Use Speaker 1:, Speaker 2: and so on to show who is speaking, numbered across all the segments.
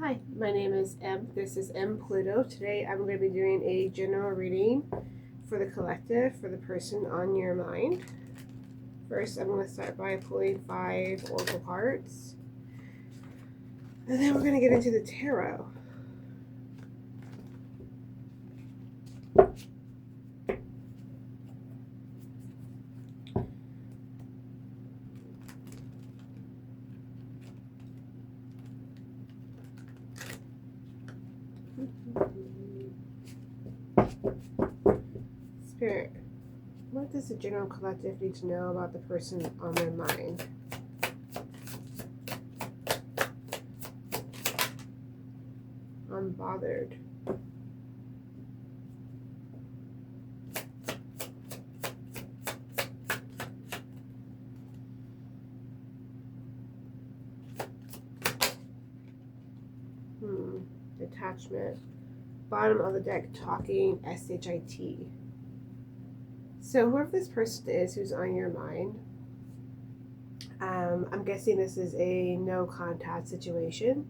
Speaker 1: Hi, my name is M. This is M Pluto. Today I'm going to be doing a general reading for the collective, for the person on your mind. First, I'm going to start by pulling 5 oracle cards. And then we're going to get into the tarot. Spirit, what does the general collective need to know about the person on their mind? Unbothered. Detachment. Bottom of the deck, talking, SHIT. So whoever this person is who's on your mind, I'm guessing this is a no contact situation.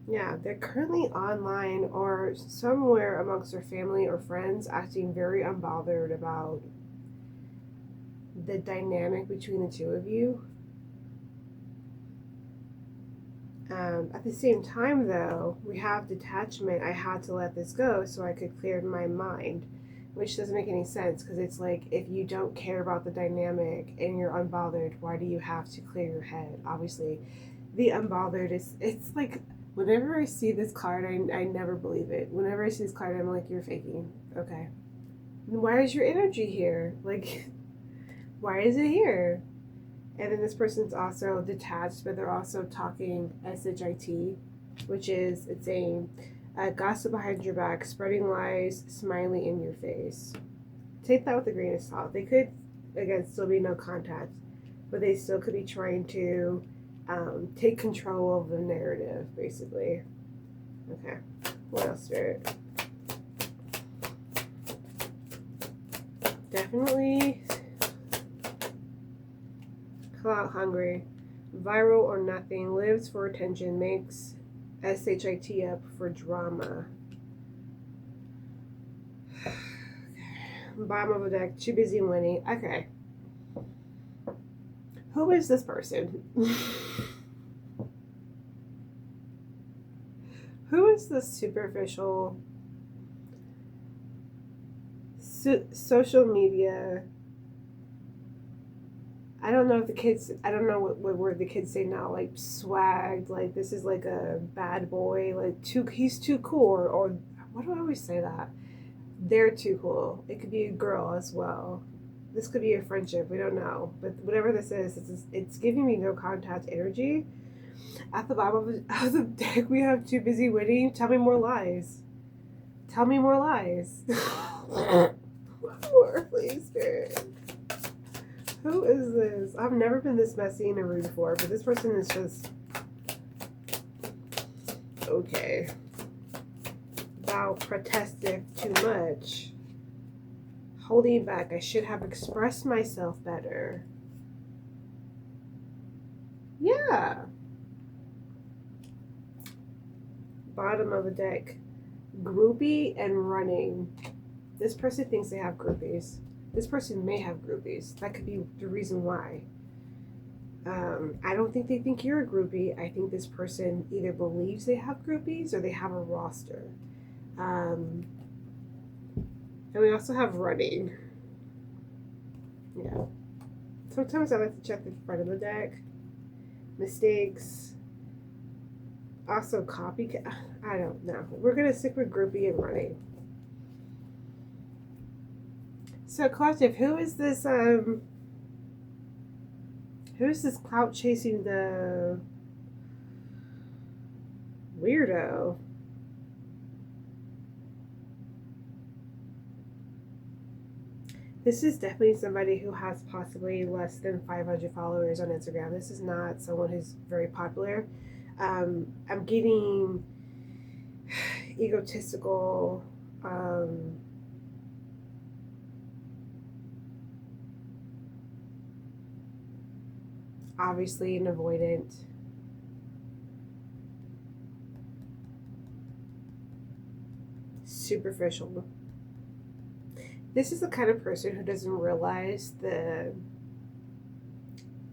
Speaker 1: Yeah, they're currently online or somewhere amongst their family or friends acting very unbothered about the dynamic between the two of you. At the same time, though, we have detachment. I had to let this go so I could clear my mind, which doesn't make any sense because it's like if you don't care about the dynamic and you're unbothered, why do you have to clear your head? Obviously, the unbothered it's like whenever I see this card, I never believe it. Whenever I see this card, I'm like, you're faking. Okay. Why is your energy here? Like, why is it here? And then this person's also detached, but they're also talking SHIT, which is it's saying gossip behind your back, spreading lies, smiling in your face. Take that with a grain of salt. They could, again, still be no contact, but they still could be trying to take control of the narrative, basically. Okay. What else, Spirit? Definitely clout hungry, viral or nothing, lives for attention, makes SHIT up for drama. Bottom of the deck, too busy winning. Okay. Who is this person? Who is this superficial social media? I don't know if the kids, I don't know what word the kids say now, like swagged, like this is like a bad boy, like he's too cool, or what do I always say that? They're too cool. It could be a girl as well. This could be a friendship, we don't know. But whatever this is, it's giving me no contact energy. At the bottom of the deck, we have too busy winning. Tell me more lies. Tell me more lies. More, please, Spirit. Who is this? I've never been this messy in a room before, but this person is just okay. Thou protesteth too much. Holding back. I should have expressed myself better. Yeah. Bottom of the deck. Groupie and running. This person thinks they have groupies. This person may have groupies. That could be the reason why. I don't think they think you're a groupie. I think this person either believes they have groupies or they have a roster. And we also have running. Yeah. Sometimes I like to check the front of the deck. Mistakes. Also copycat. I don't know. We're going to stick with groupie and running. So, collective, who is this clout chasing the weirdo? This is definitely somebody who has possibly less than 500 followers on Instagram. This is not someone who's very popular. I'm getting egotistical, obviously an avoidant. Superficial. This is the kind of person who doesn't realize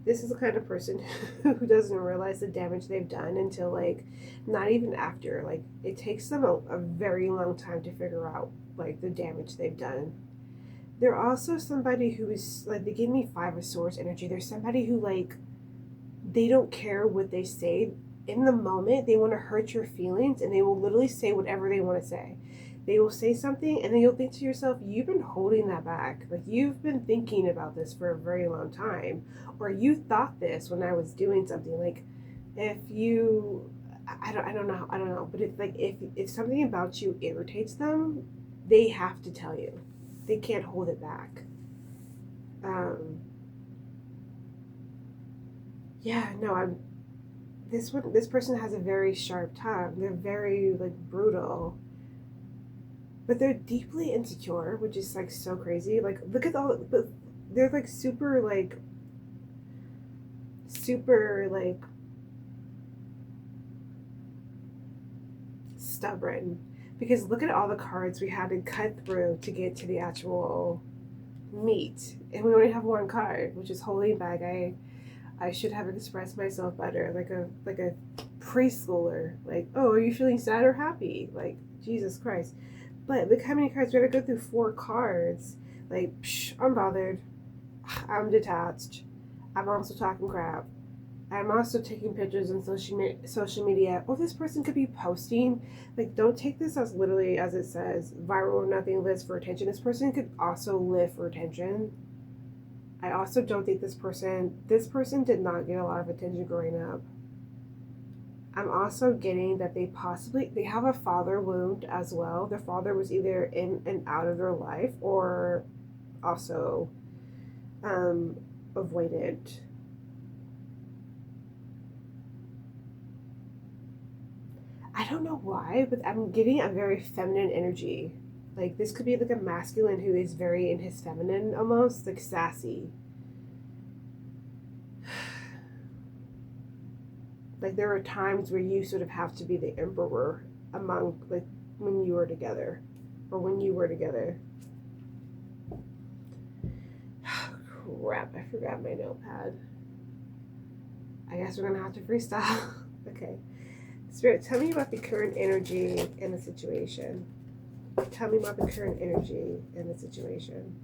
Speaker 1: this is the kind of person who doesn't realize the damage they've done until, like, not even after. Like, it takes them a very long time to figure out, like, the damage they've done. They're also somebody who is, like, they give me Five of Swords energy. They're somebody who, like, they don't care what they say. In the moment, they want to hurt your feelings, and they will literally say whatever they want to say. They will say something, and then you'll think to yourself, you've been holding that back. Like, you've been thinking about this for a very long time. Or you thought this when I was doing something. Like, if you, I don't know. But it's like, if something about you irritates them, they have to tell you. They can't hold it back. Yeah, no, this person has a very sharp tongue. They're very, like, brutal. But they're deeply insecure, which is, like, so crazy. Like, look at all, but they're, like, super, like, stubborn. Because look at all the cards we had to cut through to get to the actual meat. And we only have one card, which is holding back. I should have expressed myself better, like a preschooler. Like, oh, are you feeling sad or happy? Like, Jesus Christ. But look how many cards we had to go through. 4 cards. Like, I'm bothered. I'm detached. I'm also talking crap. I'm also taking pictures on social media. Or this person could be posting. Like, don't take this as literally as it says, viral or nothing lives for attention. This person could also live for attention. I also don't think this person did not get a lot of attention growing up. I'm also getting that they have a father wound as well. Their father was either in and out of their life, or also avoidant. I don't know why, but I'm getting a very feminine energy. Like, this could be like a masculine who is very in his feminine, almost like sassy. Like, there are times where you sort of have to be the emperor among, like, when you were together, or when you were together. Crap, I forgot my notepad. I guess we're gonna have to freestyle. Okay. Spirit, tell me about the current energy in the situation. Tell me about the current energy in the situation.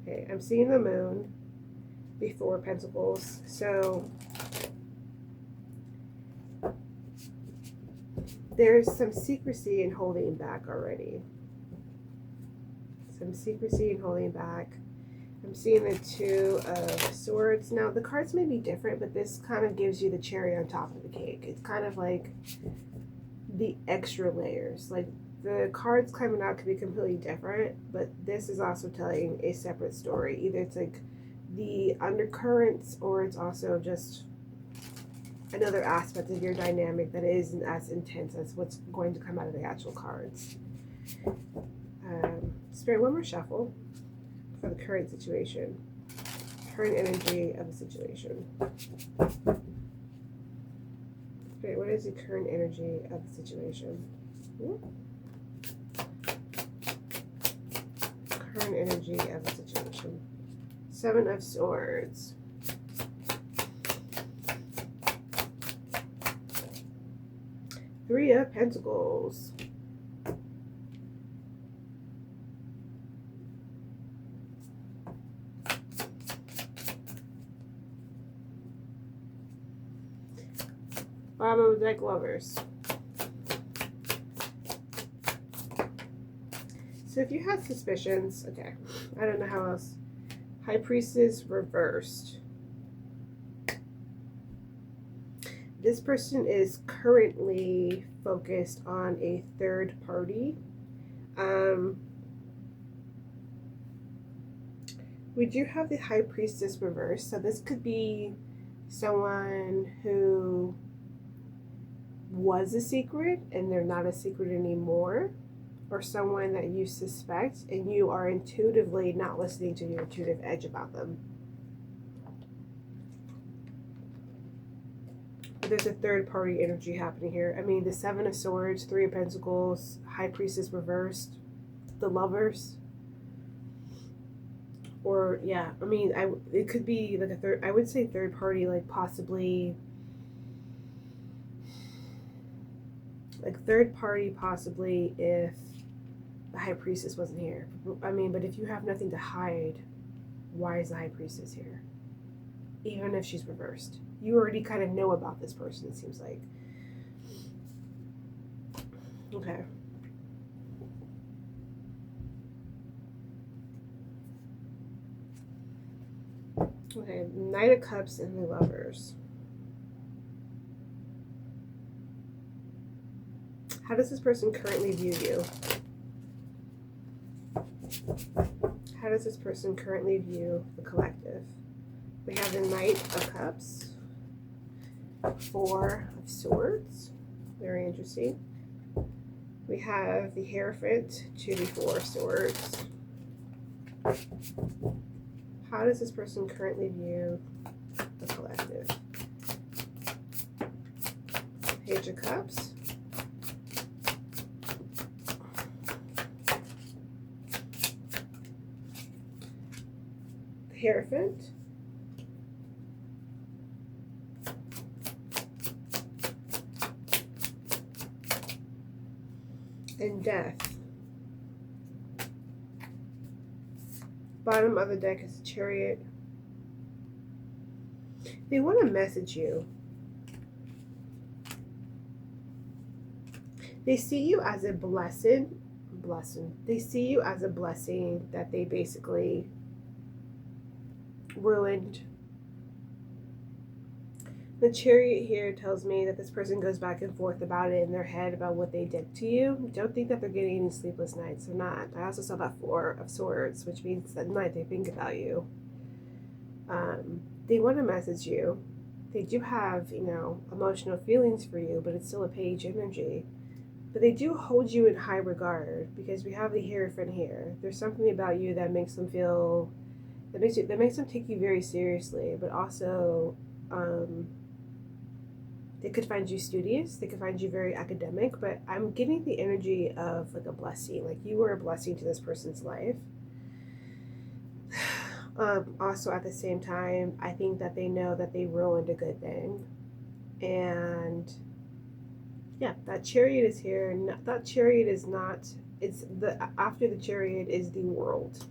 Speaker 1: Okay, I'm seeing the moon before Pentacles. So there's some secrecy and holding back already. Some secrecy and holding back. I'm seeing the Two of Swords. Now, the cards may be different, but this kind of gives you the cherry on top of the cake. It's kind of like the extra layers. Like, the cards coming out could be completely different, but this is also telling a separate story. Either it's like the undercurrents, or it's also just another aspect of your dynamic that isn't as intense as what's going to come out of the actual cards. Spirit, one more shuffle for the current situation. Current energy of the situation. Spirit, what is the current energy of the situation? Current energy of the situation. 7 of Swords. Three of Pentacles. Bottom of the deck, Lovers. So if you had suspicions, okay, I don't know how else. High Priestess reversed. This person is currently focused on a third party. We do have the High Priestess reversed, so this could be someone who was a secret and they're not a secret anymore, or someone that you suspect and you are intuitively not listening to your intuitive edge about them. there's a third party energy happening here. I mean, the Seven of Swords, Three of Pentacles, High Priestess reversed, the Lovers. Or, yeah, I mean, it could be like a third, I would say third party, like possibly, like third party possibly if the High Priestess wasn't here. I mean, but if you have nothing to hide, why is the High Priestess here? Even if she's reversed. You already kind of know about this person, it seems like. Okay. Okay, Knight of Cups and the Lovers. How does this person currently view you? How does this person currently view the collective? We have the Knight of Cups, Four of Swords, very interesting. We have the Hierophant to the Four of Swords. How does this person currently view the collective? Page of Cups. The Hierophant. And Death. Bottom of the deck is Chariot. They want to message you. They see you as a blessing. They see you as a blessing that they basically ruined. The Chariot here tells me that this person goes back and forth about it in their head about what they did to you. Don't think that they're getting any sleepless nights. They're not. I also saw that Four of Swords, which means that night they think about you. They want to message you. They do have, you know, emotional feelings for you, but it's still a page energy. But they do hold you in high regard because we have the Hierophant here. There's something about you that makes them feel, that makes them take you very seriously, but also, they could find you studious, they could find you very academic, but I'm getting the energy of like a blessing, like you were a blessing to this person's life. Also at the same time, I think that they know that they ruined a good thing. And yeah, that Chariot is here. That Chariot is not, it's the, after the Chariot is the World.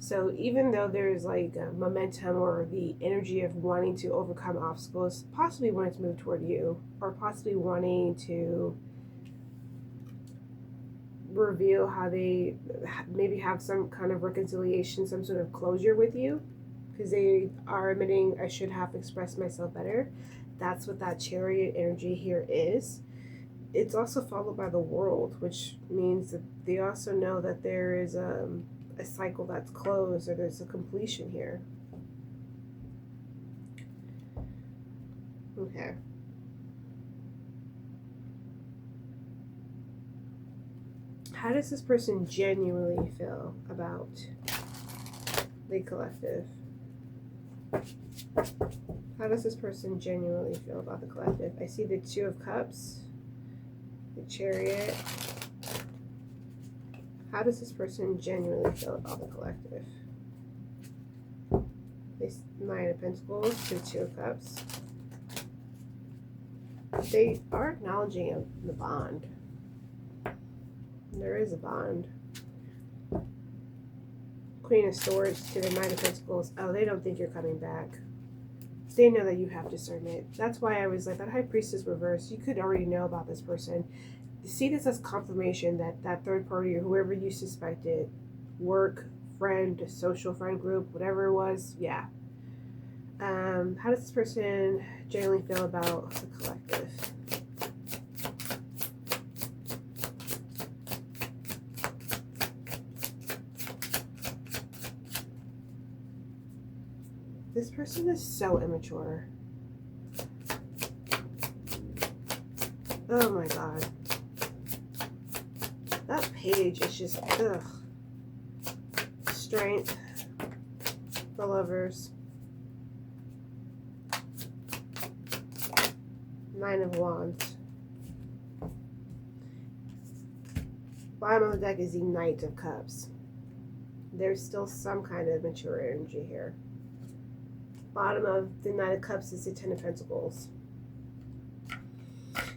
Speaker 1: So even though there's like momentum or the energy of wanting to overcome obstacles, possibly wanting to move toward you, or possibly wanting to reveal how they maybe have some kind of reconciliation, some sort of closure with you, because they are admitting, I should have expressed myself better. That's what that Chariot energy here is. It's also followed by the World, which means that they also know that there is a cycle that's closed, or there's a completion here. Okay. How does this person genuinely feel about the collective? How does this person genuinely feel about the collective? I see the Two of Cups, the Chariot. How does this person genuinely feel about the collective? The Nine of Pentacles, the Two of Cups. They are acknowledging the bond. There is a bond. Queen of Swords to the Nine of Pentacles. Oh, they don't think you're coming back. They know that you have discernment. That's why I was like, that High Priestess reverse, you could already know about this person. See this as confirmation that that third party or whoever you suspected, work, friend, social friend group, whatever it was, yeah. How does this person generally feel about the collective? This person is so immature. Oh my god. That page is just, ugh. Strength. The Lovers. Nine of Wands. Bottom of the deck is the Knight of Cups. There's still some kind of mature energy here. Bottom of the Knight of Cups is the Ten of Pentacles.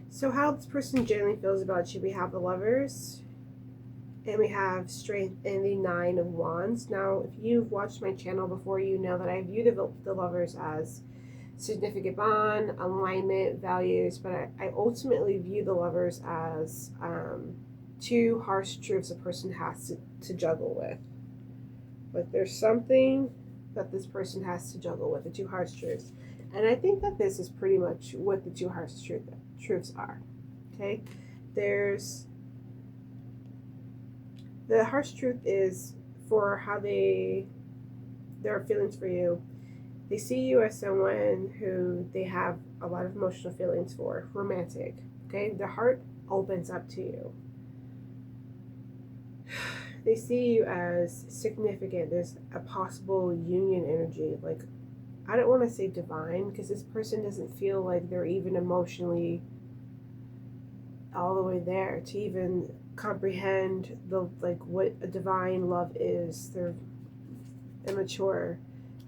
Speaker 1: So how this person generally feels about you, we have the Lovers, and we have Strength and the Nine of Wands. Now, if you've watched my channel before, you know that I view the Lovers as significant bond, alignment, values, but I ultimately view the Lovers as two harsh truths a person has to juggle with. Like there's something that this person has to juggle with, the two harsh truths. And I think that this is pretty much what the two harsh truths are. Okay? There's the harsh truth is for how their feelings for you. They see you as someone who they have a lot of emotional feelings for, romantic. Okay? Their heart opens up to you. They see you as significant. There's a possible union energy. Like, I don't want to say divine, because this person doesn't feel like they're even emotionally all the way there to even comprehend what a divine love is. They're immature.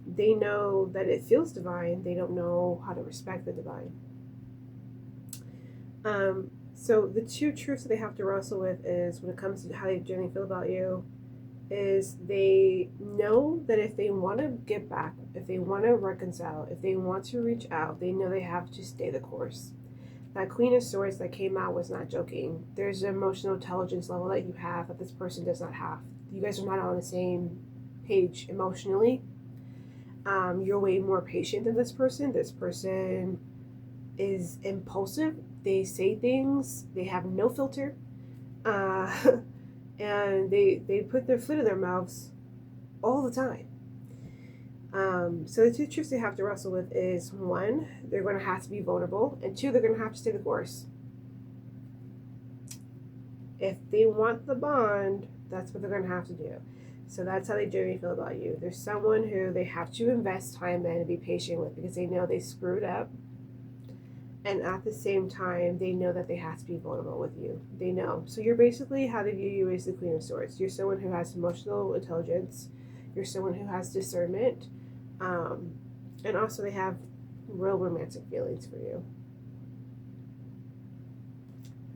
Speaker 1: They know that it feels divine. They don't know how to respect the divine. So the two truths that they have to wrestle with is, when it comes to how they generally feel about you, is they know that if they want to get back, if they want to reconcile, if they want to reach out, they know they have to stay the course. That Queen of Swords that came out was not joking. There's an emotional intelligence level that you have that this person does not have. You guys are not on the same page emotionally. You're way more patient than this person. This person is impulsive. They say things. They have no filter. And they put their foot in their mouths all the time. So the two truths they have to wrestle with is, one, they're going to have to be vulnerable, and two, they're going to have to stay the course. If they want the bond, that's what they're going to have to do. So that's how they generally feel about you. There's someone who they have to invest time in and be patient with, because they know they screwed up. And at the same time, they know that they have to be vulnerable with you. They know. So you're basically, how they view you is the Queen of Swords. You're someone who has emotional intelligence. You're someone who has discernment. And also they have real romantic feelings for you.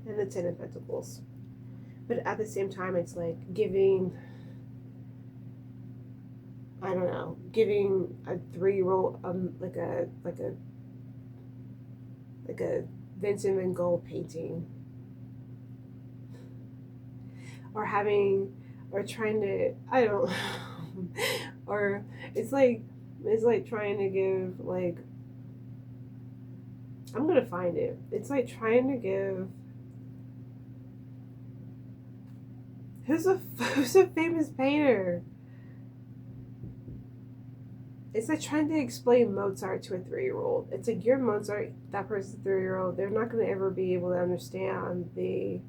Speaker 1: And the Ten of Pentacles. But at the same time, it's like giving, I don't know, giving a 3-year-old like a Vincent van Gogh painting, or trying to, I don't or it's like trying to give, like, I'm gonna find it. It's like trying to give, who's a famous painter? It's like trying to explain Mozart to a 3-year-old. It's like, you're Mozart, that person's a 3-year-old. They're not going to ever be able to understand the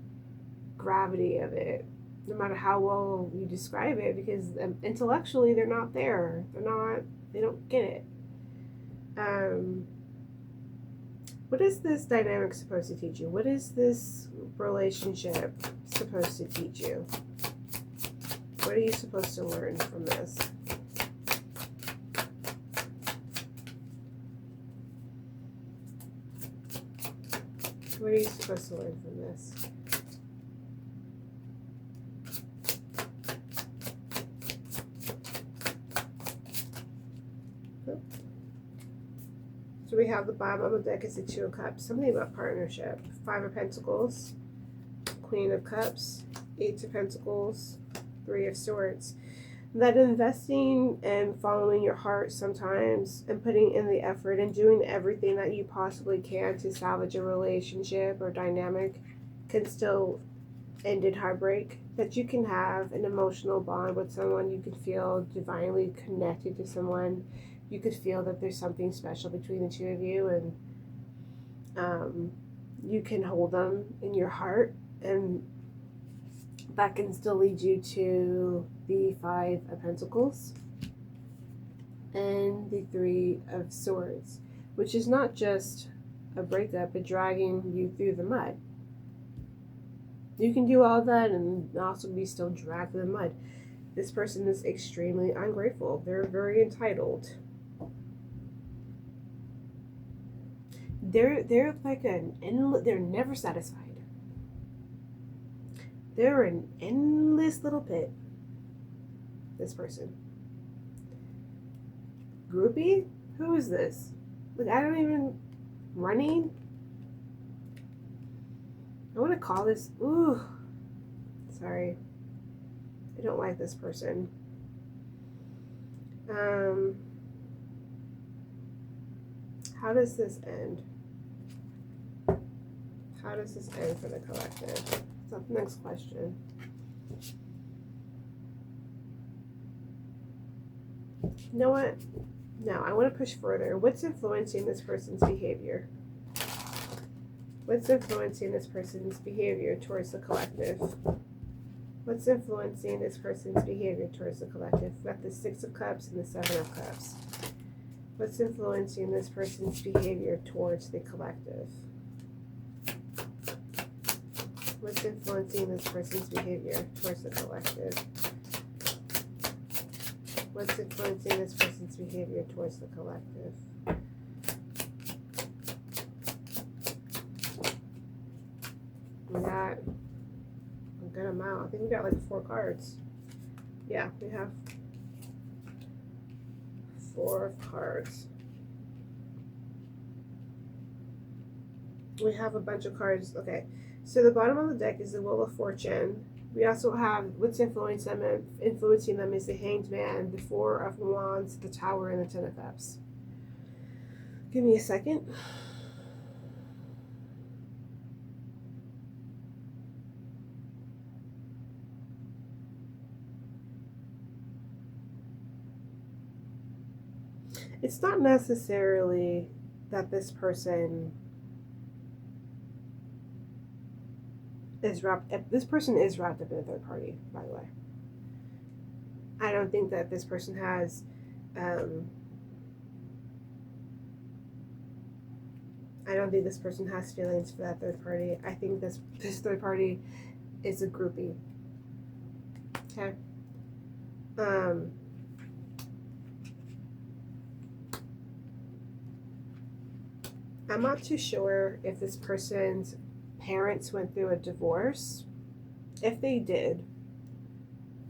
Speaker 1: gravity of it, no matter how well you describe it, because intellectually they're not there. They don't get it. What is this dynamic supposed to teach you? What is this relationship supposed to teach you? What are you supposed to learn from this? What are you supposed to learn from this? So we have the bottom of the deck is the Two of Cups. Something about partnership. Five of Pentacles. Queen of Cups. Eight of Pentacles. Three of Swords. That investing and following your heart sometimes, and putting in the effort and doing everything that you possibly can to salvage a relationship or dynamic, can still end in heartbreak. That you can have an emotional bond with someone. You can feel divinely connected to someone. You could feel that there's something special between the two of you, and you can hold them in your heart, and that can still lead you to the Five of Pentacles and the Three of Swords, which is not just a breakup and dragging you through the mud. You can do all that and also be still dragged through the mud. This person is extremely ungrateful. They're very entitled. They're like they're never satisfied. They're an endless little pit. This person. Groupie? Who is this? Like, I don't even... Running? I want to call this... Ooh. Sorry. I don't like this person. How does this end? How does this end for the collective? So, next question. You know what? No, I want to push further. What's influencing this person's behavior? What's influencing this person's behavior towards the collective? What's influencing this person's behavior towards the collective? We've got the Six of Cups and the Seven of Cups. What's influencing this person's behavior towards the collective? What's influencing this person's behavior towards the collective? What's influencing this person's behavior towards the collective? We got a good amount. I think we got like 4 cards. Yeah, we have 4 cards. We have a bunch of cards. Okay, so the bottom of the deck is the Wheel of Fortune. We also have what's influencing them is the Hanged Man, the Four of Wands, the Tower, and the Ten of Cups. Give me a second. It's not necessarily that this person is wrapped. This person is wrapped up in a third party, by the way. I don't think that this person has. I don't think this person has feelings for that third party. I think this third party is a groupie. Okay. I'm not too sure if this person's parents went through a divorce. If they did,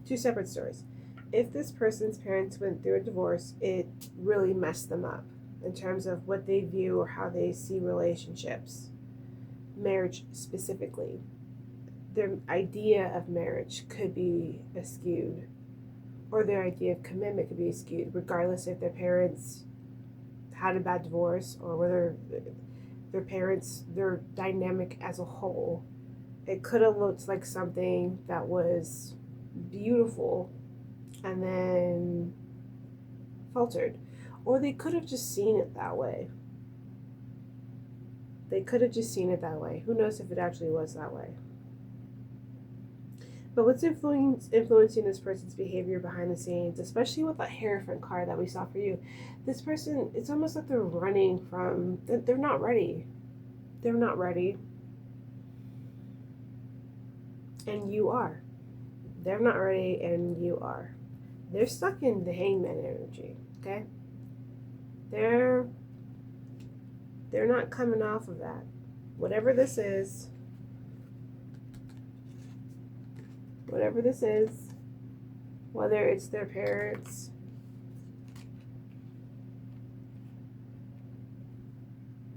Speaker 1: 2 separate stories. If this person's parents went through a divorce, it really messed them up in terms of what they view or how they see relationships, marriage specifically. Their idea of marriage could be skewed, or their idea of commitment could be skewed, regardless if their parents had a bad divorce or whether their parents, their dynamic as a whole. It could have looked like something that was beautiful and then faltered. Or they could have just seen it that way. They could have just seen it that way. Who knows if it actually was that way. But what's influencing this person's behavior behind the scenes, especially with that Hierophant card that we saw for you, this person, it's almost like they're running from, they're not ready. They're not ready. And you are. They're not ready and you are. They're stuck in the Hangman energy, okay? They're not coming off of that. Whatever this is, whether it's their parents,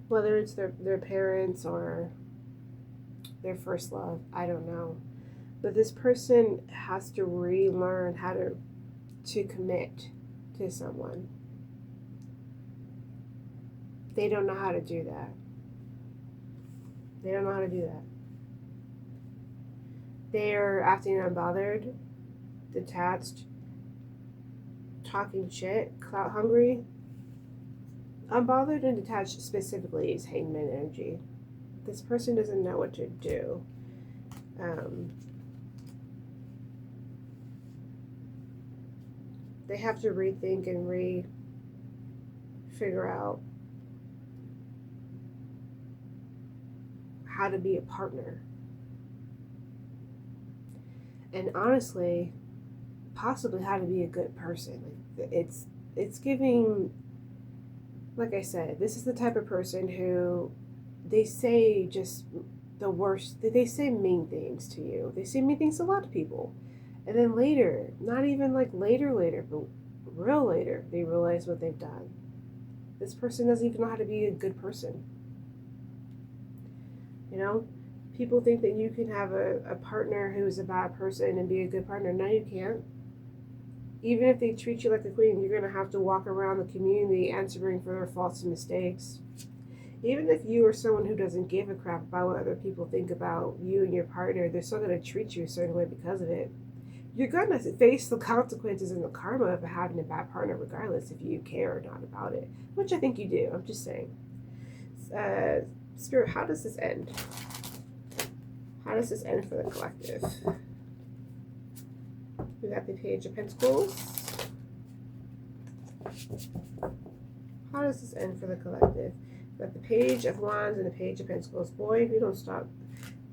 Speaker 1: whether it's their parents or their first love, I don't know. But this person has to relearn how to commit to someone. They don't know how to do that. They don't know how to do that. They're acting unbothered, detached, talking shit, clout hungry. Unbothered and detached specifically is Hangman energy. This person doesn't know what to do. They have to rethink and figure out how to be a partner. And honestly, possibly how to be a good person. Like it's giving, like I said, this is the type of person who they say just the worst. They say mean things to you. They say mean things to a lot of people. And then later, not even like later, but real later, they realize what they've done. This person doesn't even know how to be a good person. You know, people think that you can have a partner who's a bad person and be a good partner. No, you can't. Even if they treat you like a queen, you're going to have to walk around the community answering for their faults and mistakes. Even if you are someone who doesn't give a crap about what other people think about you and your partner, they're still going to treat you a certain way because of it. You're going to face the consequences and the karma of having a bad partner regardless if you care or not about it, which I think you do. I'm just saying. Spirit, how does this end? How does this end for the collective? We got the Page of Pentacles. How does this end for the collective? We got the Page of Wands and the Page of Pentacles. Boy, if you don't stop,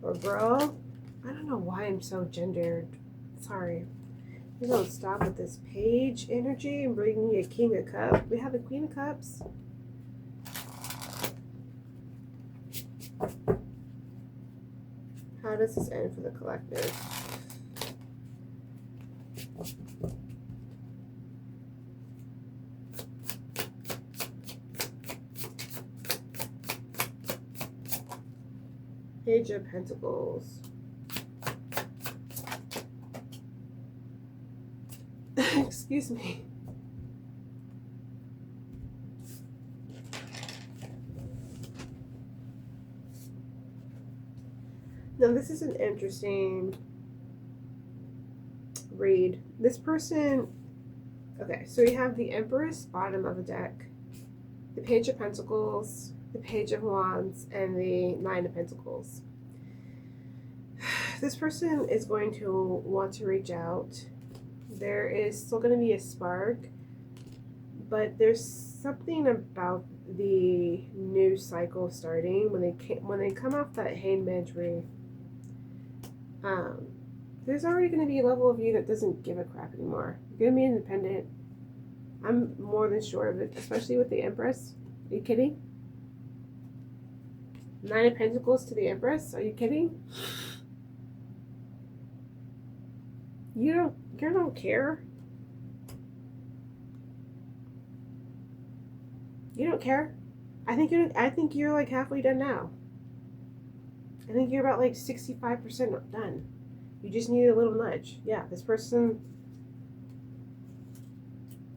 Speaker 1: or girl, I don't know why I'm so gendered. Sorry. You don't stop with this page energy and bring me a King of Cups. We have the Queen of Cups. How does this end for the collective? Page of Pentacles. Excuse me. Now, this is an interesting read. This person, okay, so we have the Empress, bottom of the deck, the Page of Pentacles, the Page of Wands, and the Nine of Pentacles. This person is going to want to reach out. There is still going to be a spark, but there's something about the new cycle starting when they come off that Hangman's Reef. There's already going to be a level of you that doesn't give a crap anymore. You're going to be independent. I'm more than sure of it, especially with the Empress. Are you kidding? Nine of Pentacles to the Empress? Are you kidding? You don't care. You don't care. I think you're like halfway done now. I think you're about like 65% done. You just need a little nudge. Yeah, this person.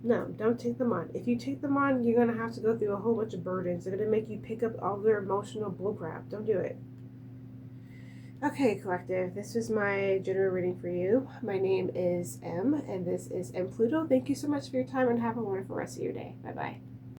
Speaker 1: No, don't take them on. If you take them on, you're gonna have to go through a whole bunch of burdens. They're gonna make you pick up all their emotional bullcrap. Don't do it. Okay, collective, this was my general reading for you. My name is M, and this is M Pluto. Thank you so much for your time, and have a wonderful rest of your day. Bye-bye.